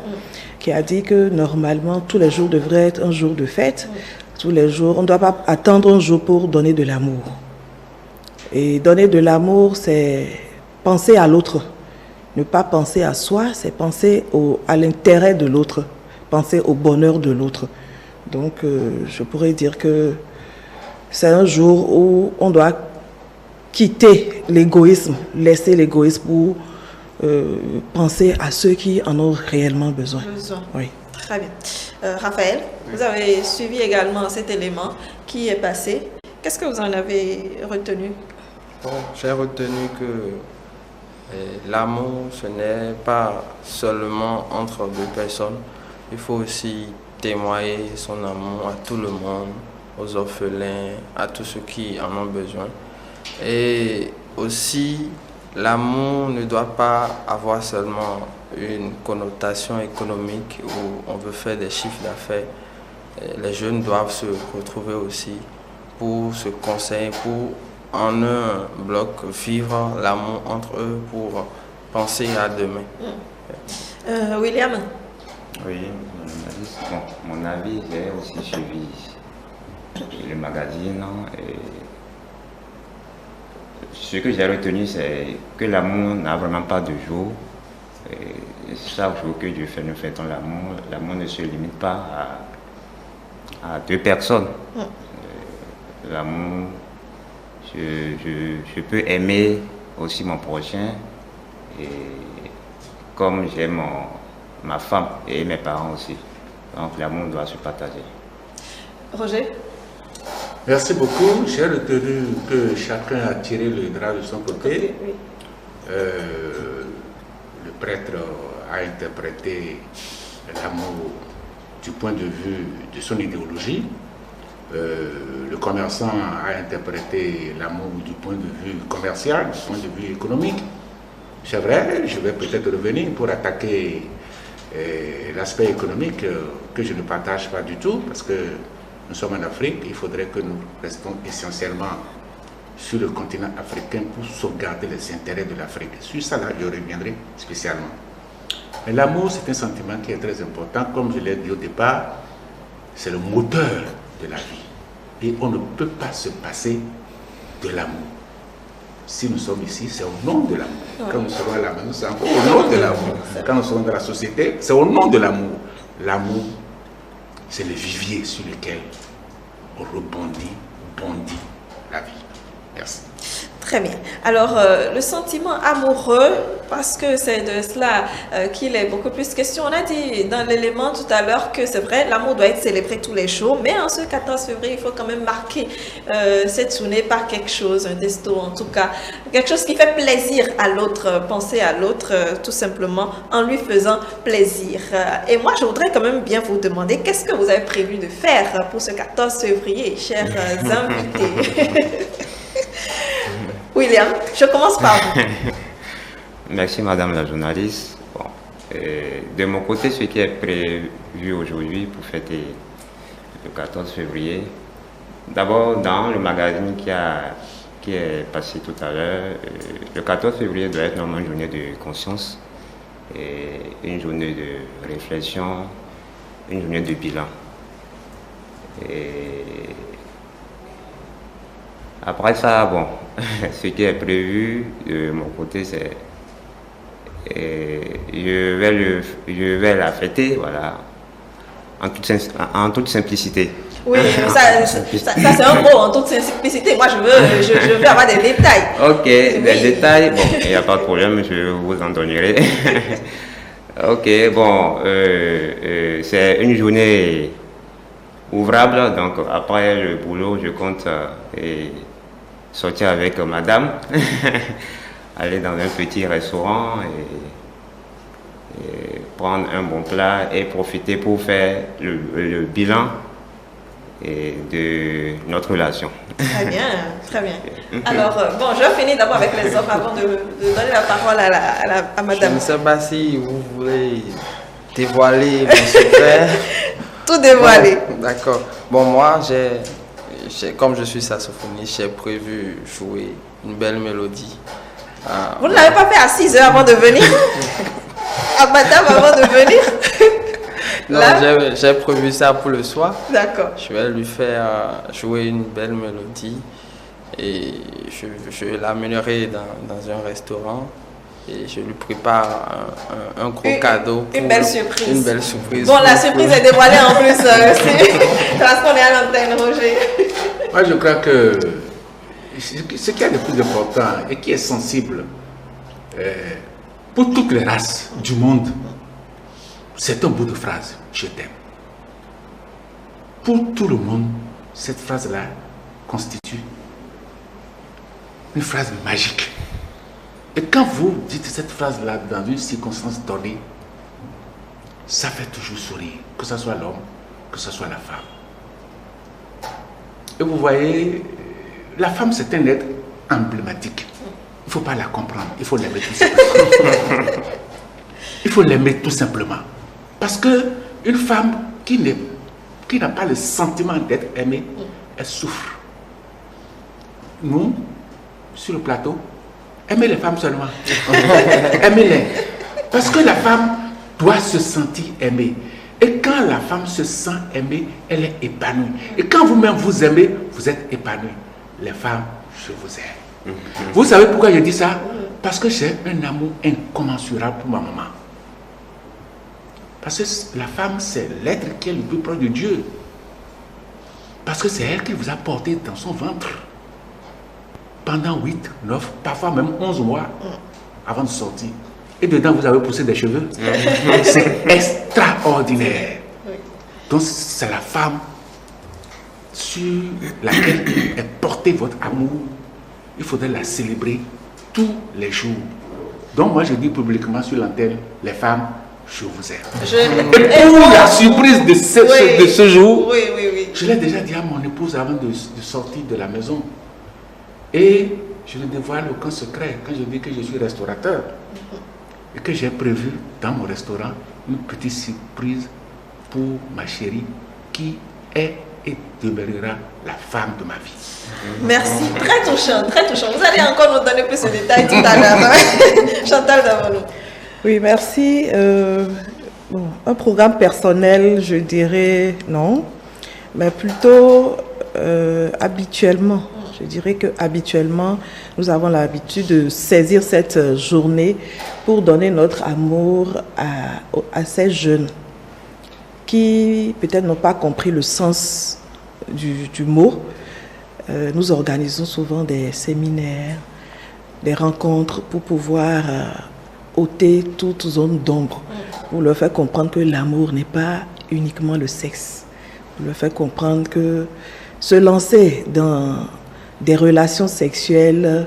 qui a dit que normalement tous les jours devraient être un jour de fête. Tous les jours, on ne doit pas attendre un jour pour donner de l'amour. Et donner de l'amour, c'est penser à l'autre. Ne pas penser à soi, c'est penser à l'intérêt de l'autre, penser au bonheur de l'autre. Donc, je pourrais dire que c'est un jour où on doit quitter l'égoïsme, laisser l'égoïsme pour penser à ceux qui en ont réellement besoin. Oui. Très bien. Raphaël, vous avez suivi également cet élément qui est passé. Qu'est-ce que vous en avez retenu? Bon, j'ai retenu que l'amour, ce n'est pas seulement entre deux personnes. Il faut aussi témoigner son amour à tout le monde, aux orphelins, à tous ceux qui en ont besoin. Et aussi, l'amour ne doit pas avoir seulement une connotation économique où on veut faire des chiffres d'affaires. Les jeunes doivent se retrouver aussi pour se conseiller, pour en un bloc vivre l'amour entre eux, pour penser à demain. William? Oui, bon, mon avis, j'ai aussi suivi le magazine et ce que j'ai retenu, c'est que l'amour n'a vraiment pas de jour. Et chaque jour que Dieu fait, nous fêtons l'amour. L'amour ne se limite pas à deux personnes. L'amour, je peux aimer aussi mon prochain, et comme j'aime ma femme et mes parents aussi. Donc l'amour doit se partager. Roger? Merci beaucoup. J'ai retenu que chacun a tiré le drap de son côté. Oui. Le prêtre a interprété l'amour du point de vue de son idéologie. Le commerçant a interprété l'amour du point de vue commercial, du point de vue économique. C'est vrai, je vais peut-être revenir pour attaquer l'aspect économique que je ne partage pas du tout, parce que nous sommes en Afrique, il faudrait que nous restons essentiellement sur le continent africain pour sauvegarder les intérêts de l'Afrique. Sur ça, là, je reviendrai spécialement. Mais l'amour, c'est un sentiment qui est très important. Comme je l'ai dit au départ, c'est le moteur de la vie. Et on ne peut pas se passer de l'amour. Si nous sommes ici, c'est au nom de l'amour. Quand nous serons à la maison, c'est encore au nom de l'amour. Quand nous serons dans la société, c'est au nom de l'amour. L'amour, c'est le vivier sur lequel on bondit la vie. Merci. Très bien. Alors, le sentiment amoureux, parce que c'est de cela qu'il est beaucoup plus question. On a dit dans l'élément tout à l'heure que c'est vrai, l'amour doit être célébré tous les jours, mais en ce 14 février, il faut quand même marquer cette journée par quelque chose, un testo en tout cas, quelque chose qui fait plaisir à l'autre, penser à l'autre tout simplement en lui faisant plaisir. Et moi, je voudrais quand même bien vous demander, qu'est-ce que vous avez prévu de faire pour ce 14 février, chers invités? William, je commence par vous. Merci Madame la journaliste. Bon, de mon côté, ce qui est prévu aujourd'hui pour fêter le 14 février, d'abord dans le magazine qui est passé tout à l'heure, le 14 février doit être normalement une journée de conscience, et une journée de réflexion, une journée de bilan. Et après ça, bon, ce qui est prévu de mon côté, c'est je vais la fêter, voilà, en toute simplicité. Oui, ça c'est un mot, en toute simplicité. Moi, je veux avoir des détails. Ok, oui. Des détails, bon, il n'y a pas de problème, je vous en donnerai. Ok, bon, c'est une journée ouvrable, donc après le boulot, je compte sortir avec madame, aller dans un petit restaurant et prendre un bon plat et profiter pour faire le bilan de notre relation. Très bien, très bien. Alors, bon, je vais finir d'abord avec les hommes avant de donner la parole à madame. Je ne sais pas si vous voulez dévoiler mon secret. Tout dévoiler. Bon, d'accord. Bon, moi, comme je suis saxophoniste, j'ai prévu jouer une belle mélodie. Vous ne l'avez pas fait à 6 heures avant de venir? À madame avant de venir? Non, j'ai prévu ça pour le soir. D'accord. Je vais lui faire jouer une belle mélodie et je l'amènerai dans un restaurant et je lui prépare un gros cadeau. Une belle surprise. Une belle surprise. Bon, la surprise est dévoilée en plus parce qu'on est à l'antenne, Roger. Moi, je crois que ce qui est le plus important et qui est sensible pour toutes les races du monde, c'est un bout de phrase. je t'aime. Pour tout le monde, cette phrase-là constitue une phrase magique. Et quand vous dites cette phrase-là dans une circonstance donnée, ça fait toujours sourire, que ce soit l'homme, que ce soit la femme. Et vous voyez, la femme c'est un être emblématique. Il ne faut pas la comprendre, il faut l'aimer tout simplement. Il faut l'aimer tout simplement. Parce qu'une femme qui n'a pas le sentiment d'être aimée, elle souffre. Nous, sur le plateau, aimez les femmes seulement. Aimez-les. Parce que la femme doit se sentir aimée. Et quand la femme se sent aimée, elle est épanouie. Et quand vous-même vous aimez, vous êtes épanoui. Les femmes, je vous aime. Vous savez pourquoi je dis ça? Parce que j'ai un amour incommensurable pour ma maman. Parce que la femme, c'est l'être qui est le plus proche de Dieu. Parce que c'est elle qui vous a porté dans son ventre. Pendant 8, 9, parfois même 11 mois avant de sortir. Et dedans, vous avez poussé des cheveux. C'est extraordinaire. Donc, c'est la femme sur laquelle est porté votre amour. Il faudrait la célébrer tous les jours. Donc, moi, je dis publiquement sur l'antenne, les femmes, je vous aime. Et pour la surprise de ce jour, je l'ai déjà dit à mon épouse avant de sortir de la maison. Et je ne dévoile aucun secret quand je dis que je suis restaurateur. Et que j'ai prévu dans mon restaurant une petite surprise pour ma chérie qui est et demeurera la femme de ma vie. Merci, très touchant, très touchant. Vous allez encore nous donner plus de détails tout à l'heure. Chantal Davolo. Oui, merci. Bon, un programme personnel, je dirais non, mais plutôt habituellement. Je dirais que habituellement, nous avons l'habitude de saisir cette journée pour donner notre amour à ces jeunes qui peut-être n'ont pas compris le sens du mot. Nous organisons souvent des séminaires, des rencontres pour pouvoir ôter toute zone d'ombre, pour leur faire comprendre que l'amour n'est pas uniquement le sexe, pour leur faire comprendre que se lancer dans des relations sexuelles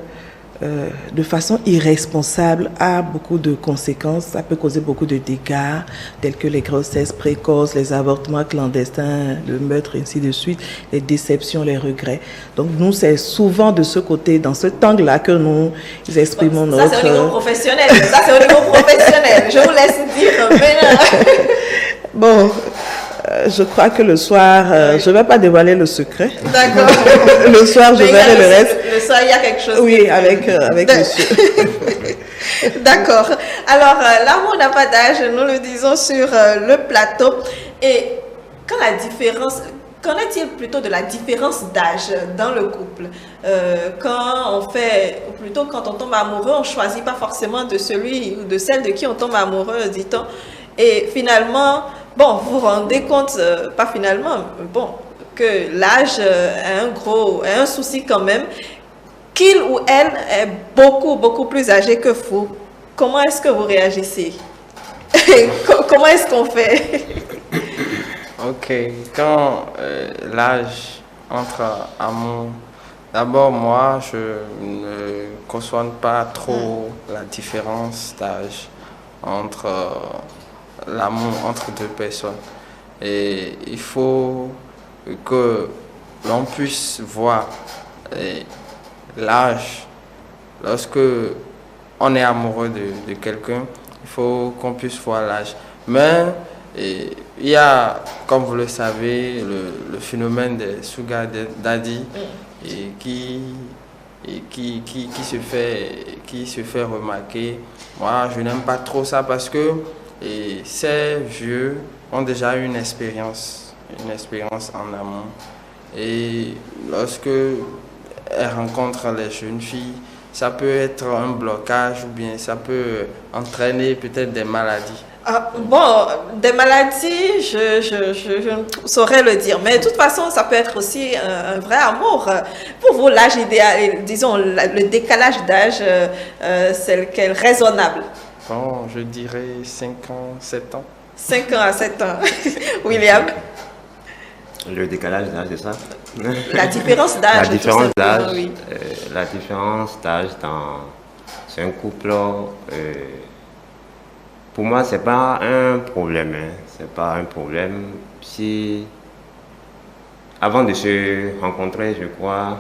de façon irresponsable a beaucoup de conséquences. Ça peut causer beaucoup de dégâts, tels que les grossesses précoces, les avortements clandestins, le meurtre, ainsi de suite, les déceptions, les regrets. Donc nous, c'est souvent de ce côté, dans cet angle-là, que nous exprimons notre... Ça, c'est au niveau professionnel. Ça, c'est au niveau professionnel. Je vous laisse dire maintenant. Bon... je crois que le soir, je ne vais pas dévoiler le secret. D'accord. Le soir, je verrai le reste. Le soir, il y a quelque chose. Oui, avec monsieur. D'accord. Alors, l'amour n'a pas d'âge, nous le disons sur le plateau. Et quand la différence... Qu'en est-il plutôt de la différence d'âge dans le couple? Quand on tombe amoureux, on ne choisit pas forcément de celui ou de celle de qui on tombe amoureux, dit-on. Et finalement... Bon, vous vous rendez compte, pas finalement, bon, que l'âge a un souci quand même, qu'il ou elle est beaucoup, beaucoup plus âgé que vous. Comment est-ce que vous réagissez? Comment est-ce qu'on fait? Ok, quand l'âge entre amour, d'abord moi, je ne conçois pas trop la différence d'âge entre... l'amour entre deux personnes. Et il faut que l'on puisse voir l'âge. Lorsque on est amoureux de quelqu'un, il faut qu'on puisse voir l'âge. Mais il y a, comme vous le savez, le phénomène des sugar daddy qui se fait remarquer. Moi, je n'aime pas trop ça parce que et ces vieux ont déjà une expérience en amour. Et lorsque elles rencontrent les jeunes filles, ça peut être un blocage ou bien ça peut entraîner peut-être des maladies. Bon, des maladies, je ne saurais le dire. Mais de toute façon, ça peut être aussi un vrai amour. Pour vous, l'âge idéal, disons, le décalage d'âge, c'est lequel raisonnable? Bon, je dirais 5 ans, 7 ans. 5 ans à 7 ans. William? Le décalage d'âge, c'est ça? La différence d'âge. La différence d'âge, oui. la différence d'âge dans un couple, pour moi, c'est pas un problème. Hein. C'est pas un problème. Si, avant de se rencontrer, je crois,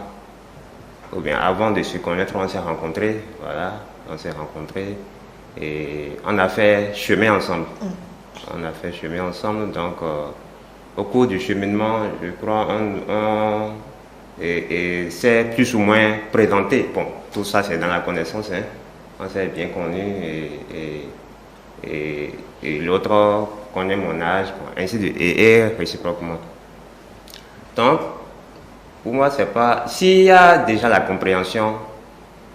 ou bien avant de se connaître, on s'est rencontrés, voilà, on s'est rencontrés et on a fait chemin ensemble. On a fait chemin ensemble, donc au cours du cheminement, je crois, et c'est plus ou moins présenté. Bon, tout ça c'est dans la connaissance, hein. On s'est bien connus et l'autre connaît mon âge, ainsi de suite, et réciproquement. Donc, pour moi, c'est pas. S'il y a déjà la compréhension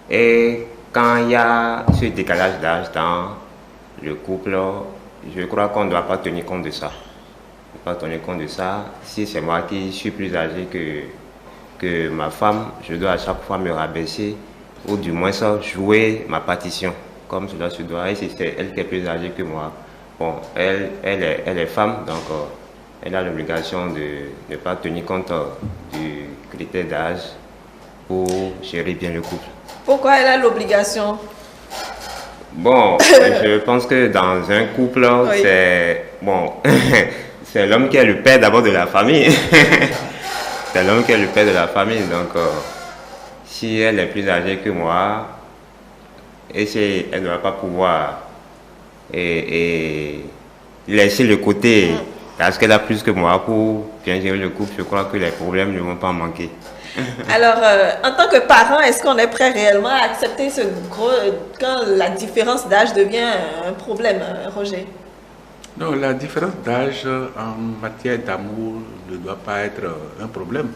et quand il y a ce décalage d'âge dans le couple, je crois qu'on ne doit pas tenir compte de ça. On ne doit pas tenir compte de ça. Si c'est moi qui suis plus âgé que ma femme, je dois à chaque fois me rabaisser ou du moins ça, jouer ma partition comme cela se doit. Et si c'est elle qui est plus âgée que moi, bon, elle est femme, donc elle a l'obligation de ne pas tenir compte du critère d'âge pour gérer bien le couple. Pourquoi elle a l'obligation? Bon, je pense que dans un couple, oui. C'est bon, c'est l'homme qui est le père d'abord de la famille. C'est l'homme qui est le père de la famille, donc si elle est plus âgée que moi, et si elle ne va pas pouvoir et laisser le côté parce qu'elle a plus que moi pour bien gérer le couple, je crois que les problèmes ne vont pas manquer. Alors, en tant que parent, est-ce qu'on est prêt réellement à accepter ce gros, quand la différence d'âge devient un problème, Roger? Non, la différence d'âge en matière d'amour ne doit pas être un problème,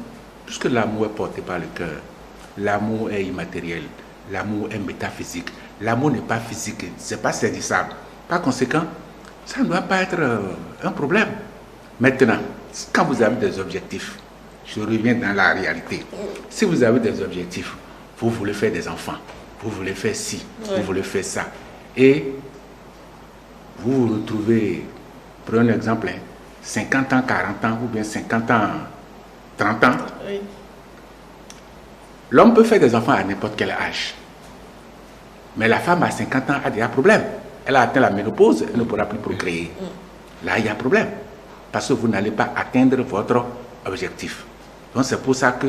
puisque l'amour est porté par le cœur. L'amour est immatériel, l'amour est métaphysique. L'amour n'est pas physique, c'est pas saisissable. Par conséquent, ça ne doit pas être un problème. Maintenant, quand vous avez des objectifs, je reviens dans la réalité. Si vous avez des objectifs, vous voulez faire des enfants, vous voulez faire ci, vous voulez faire ça, et vous vous retrouvez, prenez un exemple, 50 ans, 40 ans, ou bien 50 ans, 30 ans, oui. L'homme peut faire des enfants à n'importe quel âge. Mais la femme à 50 ans a déjà un problème. Elle a atteint la ménopause, elle ne pourra plus procréer. Là, il y a un problème. Parce que vous n'allez pas atteindre votre objectif. Donc, c'est pour ça que